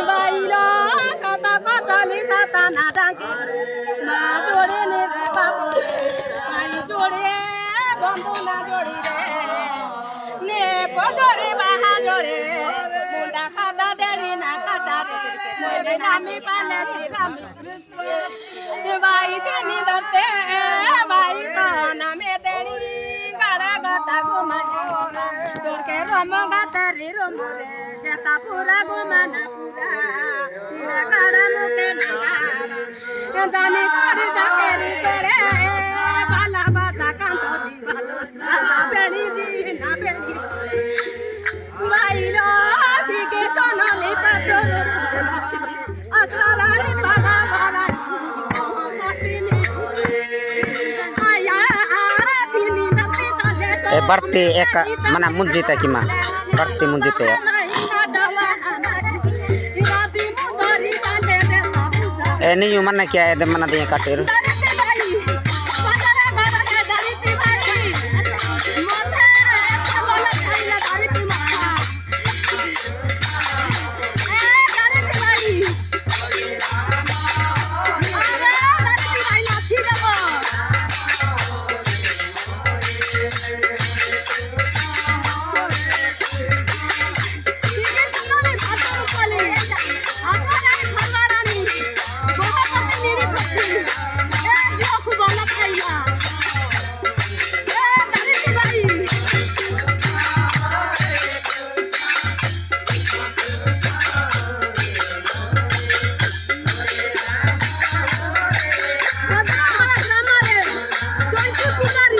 বাইলো সাতা পাতালি সাতা না ডাকে মা জোড়ে নেবে বাবু মাই জোড়ে বন্ধু না জোড়ি রে নে পজরে বাহা জোড়ে মুন্ডা খাতা দেরি না কাটা রে মোরে নামি পালে রামি বাই তেনি দতে বাই সোনা মে দেরি গাড়া গাটা ঘুমানে তোরকে রম গাতারি রম রে সেটা পুরা ঘুমানা পুরা তিলা গাড়া মুখে না জানি করে চাকরি করে বালা বাতা কান্ত দিবালো বেড়ি দি না বেড়ি বাইলো দিকে সোনালি পাথর আসরানি বাবা বাবা ಬರ್ತಿ ಏಕ ಮನ ಮುಂಜಿತ ಕಿಮ ಬರ್ತಿ ಮುಂಜಿತೆ ನೀವು ಮನ್ನ ಕ್ಯಾ ಇದೆ ಮನ ದಿಯ ಕಾಟಿರು Puta